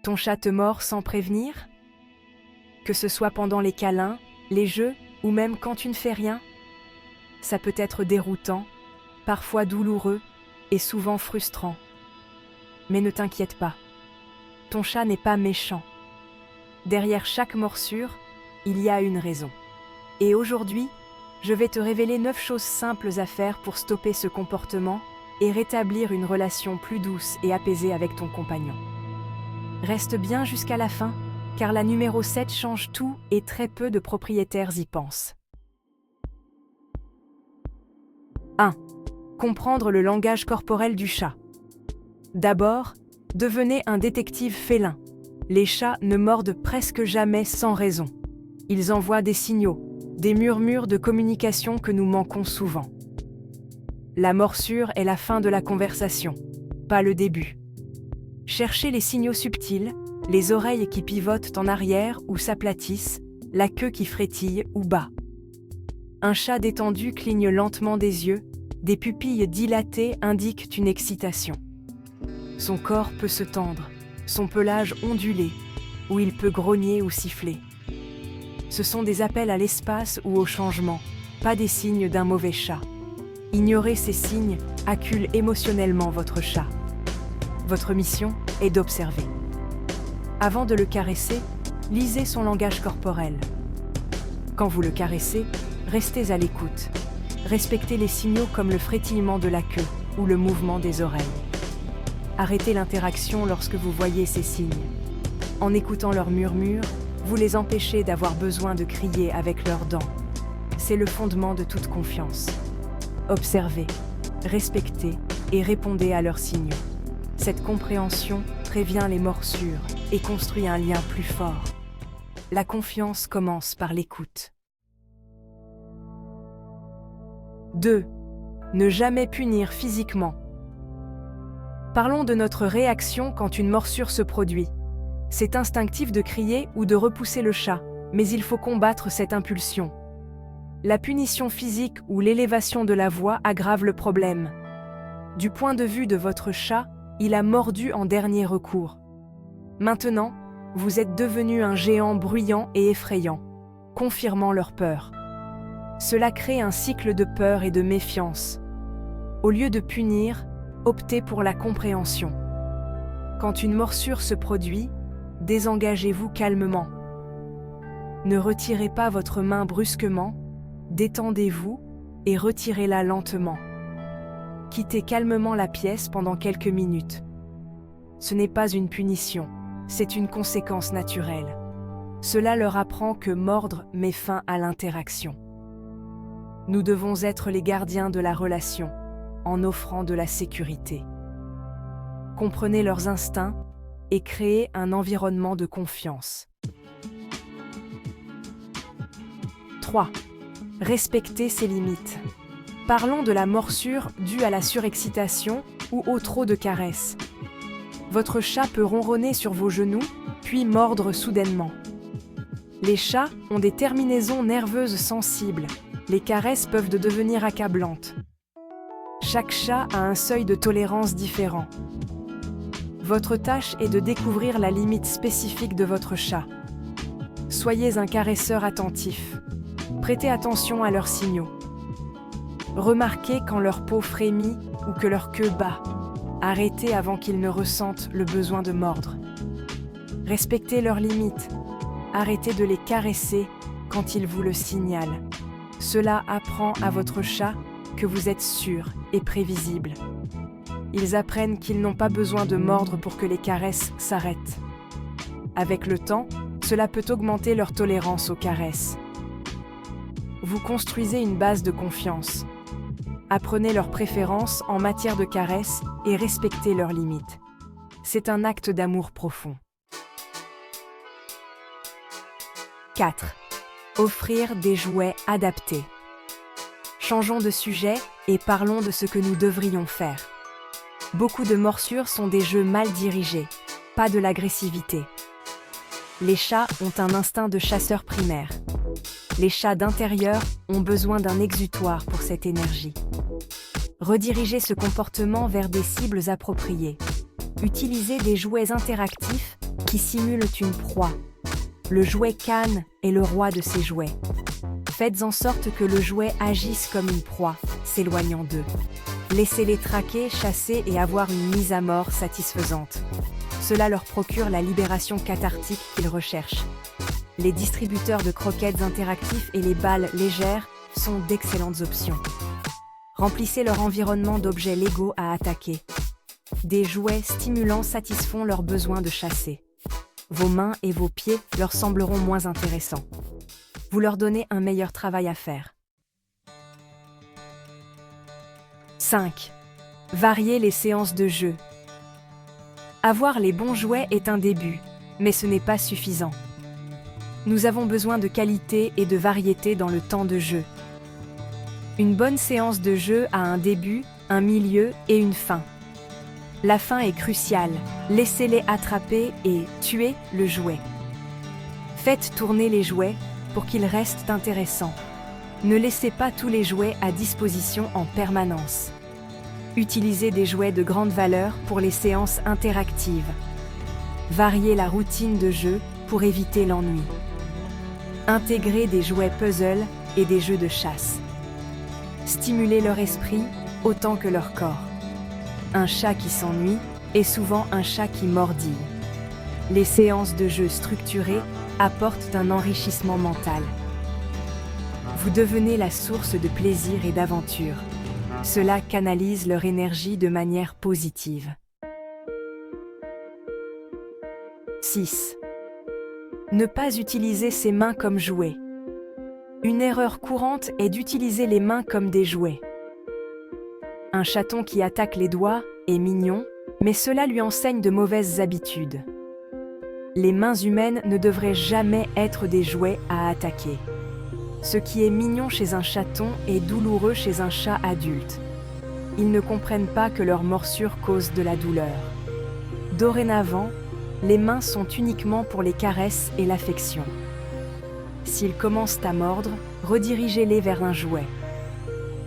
Ton chat te mord sans prévenir? Que ce soit pendant les câlins, les jeux ou même quand tu ne fais rien? Ça peut être déroutant, parfois douloureux et souvent frustrant. Mais ne t'inquiète pas, ton chat n'est pas méchant. Derrière chaque morsure, il y a une raison. Et aujourd'hui, je vais te révéler 9 choses simples à faire pour stopper ce comportement et rétablir une relation plus douce et apaisée avec ton compagnon. Reste bien jusqu'à la fin, car la numéro 7 change tout et très peu de propriétaires y pensent. 1. Comprendre le langage corporel du chat. D'abord, devenez un détective félin. Les chats ne mordent presque jamais sans raison. Ils envoient des signaux, des murmures de communication que nous manquons souvent. La morsure est la fin de la conversation, pas le début. Cherchez les signaux subtils, les oreilles qui pivotent en arrière ou s'aplatissent, la queue qui frétille ou bat. Un chat détendu cligne lentement des yeux, des pupilles dilatées indiquent une excitation. Son corps peut se tendre, son pelage onduler, ou il peut grogner ou siffler. Ce sont des appels à l'espace ou au changement, pas des signes d'un mauvais chat. Ignorer ces signes accule émotionnellement votre chat. Votre mission est d'observer. Avant de le caresser, lisez son langage corporel. Quand vous le caressez, restez à l'écoute. Respectez les signaux comme le frétillement de la queue ou le mouvement des oreilles. Arrêtez l'interaction lorsque vous voyez ces signes. En écoutant leurs murmures, vous les empêchez d'avoir besoin de crier avec leurs dents. C'est le fondement de toute confiance. Observez, respectez et répondez à leurs signaux. Cette compréhension prévient les morsures et construit un lien plus fort. La confiance commence par l'écoute. 2. Ne jamais punir physiquement. Parlons de notre réaction quand une morsure se produit. C'est instinctif de crier ou de repousser le chat, mais il faut combattre cette impulsion. La punition physique ou l'élévation de la voix aggrave le problème. Du point de vue de votre chat, il a mordu en dernier recours. Maintenant, vous êtes devenu un géant bruyant et effrayant, confirmant leur peur. Cela crée un cycle de peur et de méfiance. Au lieu de punir, optez pour la compréhension. Quand une morsure se produit, désengagez-vous calmement. Ne retirez pas votre main brusquement, détendez-vous et retirez-la lentement. Quittez calmement la pièce pendant quelques minutes. Ce n'est pas une punition, c'est une conséquence naturelle. Cela leur apprend que mordre met fin à l'interaction. Nous devons être les gardiens de la relation, en offrant de la sécurité. Comprenez leurs instincts et créez un environnement de confiance. 3. Respectez ses limites. Parlons de la morsure due à la surexcitation ou au trop de caresses. Votre chat peut ronronner sur vos genoux, puis mordre soudainement. Les chats ont des terminaisons nerveuses sensibles. Les caresses peuvent devenir accablantes. Chaque chat a un seuil de tolérance différent. Votre tâche est de découvrir la limite spécifique de votre chat. Soyez un caresseur attentif. Prêtez attention à leurs signaux. Remarquez quand leur peau frémit ou que leur queue bat. Arrêtez avant qu'ils ne ressentent le besoin de mordre. Respectez leurs limites. Arrêtez de les caresser quand ils vous le signalent. Cela apprend à votre chat que vous êtes sûr et prévisible. Ils apprennent qu'ils n'ont pas besoin de mordre pour que les caresses s'arrêtent. Avec le temps, cela peut augmenter leur tolérance aux caresses. Vous construisez une base de confiance. Apprenez leurs préférences en matière de caresses et respectez leurs limites. C'est un acte d'amour profond. 4. Offrir des jouets adaptés. Changeons de sujet et parlons de ce que nous devrions faire. Beaucoup de morsures sont des jeux mal dirigés, pas de l'agressivité. Les chats ont un instinct de chasseur primaire. Les chats d'intérieur ont besoin d'un exutoire pour cette énergie. Redirigez ce comportement vers des cibles appropriées. Utilisez des jouets interactifs qui simulent une proie. Le jouet canne est le roi de ces jouets. Faites en sorte que le jouet agisse comme une proie, s'éloignant d'eux. Laissez-les traquer, chasser et avoir une mise à mort satisfaisante. Cela leur procure la libération cathartique qu'ils recherchent. Les distributeurs de croquettes interactifs et les balles légères sont d'excellentes options. Remplissez leur environnement d'objets légaux à attaquer. Des jouets stimulants satisfont leurs besoins de chasser. Vos mains et vos pieds leur sembleront moins intéressants. Vous leur donnez un meilleur travail à faire. 5. Variez les séances de jeu. Avoir les bons jouets est un début, mais ce n'est pas suffisant. Nous avons besoin de qualité et de variété dans le temps de jeu. Une bonne séance de jeu a un début, un milieu et une fin. La fin est cruciale. Laissez-les attraper et tuer le jouet. Faites tourner les jouets pour qu'ils restent intéressants. Ne laissez pas tous les jouets à disposition en permanence. Utilisez des jouets de grande valeur pour les séances interactives. Variez la routine de jeu pour éviter l'ennui. Intégrez des jouets puzzle et des jeux de chasse. Stimulez leur esprit autant que leur corps. Un chat qui s'ennuie est souvent un chat qui mordille. Les séances de jeu structurées apportent un enrichissement mental. Vous devenez la source de plaisir et d'aventure. Cela canalise leur énergie de manière positive. 6. Ne pas utiliser ses mains comme jouets. Une erreur courante est d'utiliser les mains comme des jouets. Un chaton qui attaque les doigts est mignon, mais cela lui enseigne de mauvaises habitudes. Les mains humaines ne devraient jamais être des jouets à attaquer. Ce qui est mignon chez un chaton est douloureux chez un chat adulte. Ils ne comprennent pas que leur morsure cause de la douleur. Dorénavant, les mains sont uniquement pour les caresses et l'affection. S'ils commencent à mordre, redirigez-les vers un jouet.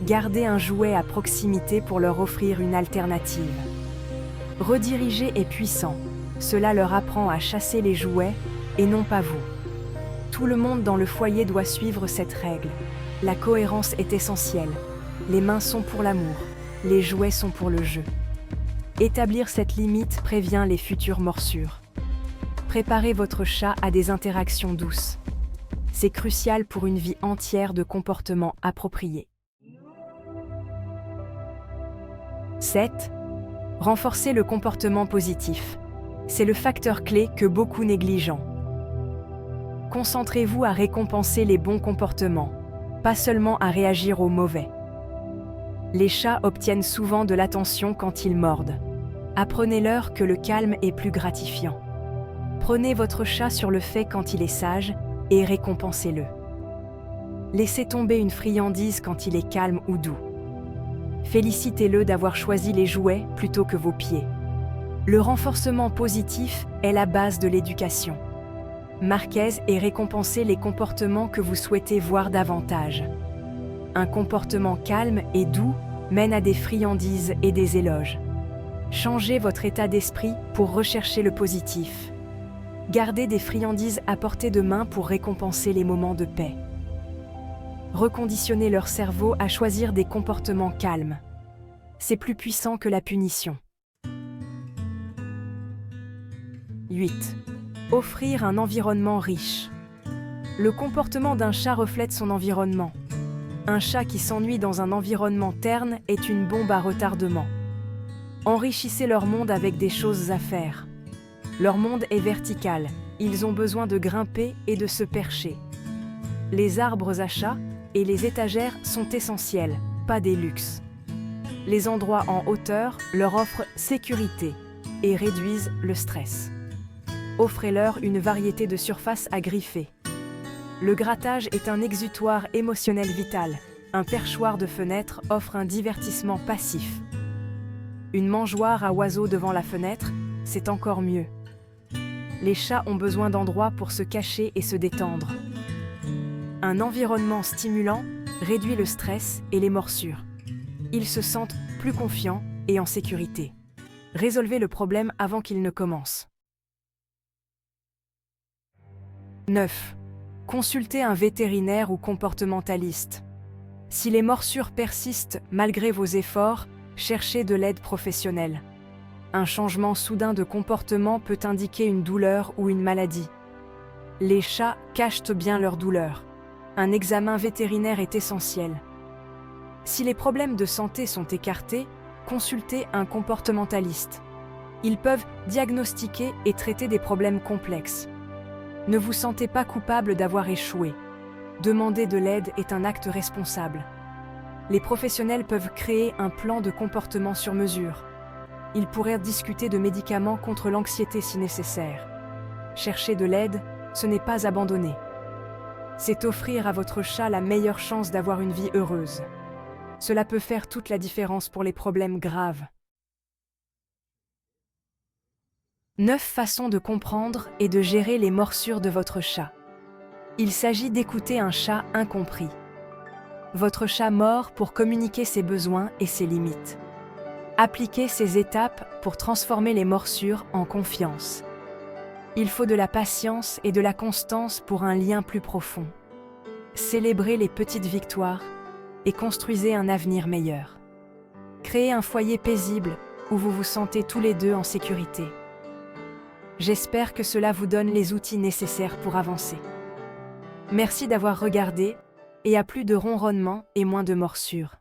Gardez un jouet à proximité pour leur offrir une alternative. Rediriger est puissant. Cela leur apprend à chasser les jouets et non pas vous. Tout le monde dans le foyer doit suivre cette règle. La cohérence est essentielle. Les mains sont pour l'amour, les jouets sont pour le jeu. Établir cette limite prévient les futures morsures. Préparez votre chat à des interactions douces. C'est crucial pour une vie entière de comportements appropriés. 7. Renforcer le comportement positif. C'est le facteur clé que beaucoup négligent. Concentrez-vous à récompenser les bons comportements, pas seulement à réagir aux mauvais. Les chats obtiennent souvent de l'attention quand ils mordent. Apprenez-leur que le calme est plus gratifiant. Prenez votre chat sur le fait quand il est sage et récompensez-le. Laissez tomber une friandise quand il est calme ou doux. Félicitez-le d'avoir choisi les jouets plutôt que vos pieds. Le renforcement positif est la base de l'éducation. Marquez et récompensez les comportements que vous souhaitez voir davantage. Un comportement calme et doux mène à des friandises et des éloges. Changez votre état d'esprit pour rechercher le positif. Gardez des friandises à portée de main pour récompenser les moments de paix. Reconditionnez leur cerveau à choisir des comportements calmes. C'est plus puissant que la punition. 8. Offrir un environnement riche. Le comportement d'un chat reflète son environnement. Un chat qui s'ennuie dans un environnement terne est une bombe à retardement. Enrichissez leur monde avec des choses à faire. Leur monde est vertical, ils ont besoin de grimper et de se percher. Les arbres à chat et les étagères sont essentiels, pas des luxes. Les endroits en hauteur leur offrent sécurité et réduisent le stress. Offrez-leur une variété de surfaces à griffer. Le grattage est un exutoire émotionnel vital. Un perchoir de fenêtre offre un divertissement passif. Une mangeoire à oiseaux devant la fenêtre, c'est encore mieux. Les chats ont besoin d'endroits pour se cacher et se détendre. Un environnement stimulant réduit le stress et les morsures. Ils se sentent plus confiants et en sécurité. Résolvez le problème avant qu'il ne commence. 9. Consultez un vétérinaire ou comportementaliste. Si les morsures persistent malgré vos efforts, cherchez de l'aide professionnelle. Un changement soudain de comportement peut indiquer une douleur ou une maladie. Les chats cachent bien leur douleur. Un examen vétérinaire est essentiel. Si les problèmes de santé sont écartés, consultez un comportementaliste. Ils peuvent diagnostiquer et traiter des problèmes complexes. Ne vous sentez pas coupable d'avoir échoué. Demander de l'aide est un acte responsable. Les professionnels peuvent créer un plan de comportement sur mesure. Ils pourraient discuter de médicaments contre l'anxiété si nécessaire. Chercher de l'aide, ce n'est pas abandonner. C'est offrir à votre chat la meilleure chance d'avoir une vie heureuse. Cela peut faire toute la différence pour les problèmes graves. 9 façons de comprendre et de gérer les morsures de votre chat. Il s'agit d'écouter un chat incompris. Votre chat mord pour communiquer ses besoins et ses limites. Appliquez ces étapes pour transformer les morsures en confiance. Il faut de la patience et de la constance pour un lien plus profond. Célébrez les petites victoires et construisez un avenir meilleur. Créez un foyer paisible où vous vous sentez tous les deux en sécurité. J'espère que cela vous donne les outils nécessaires pour avancer. Merci d'avoir regardé et à plus de ronronnements et moins de morsures.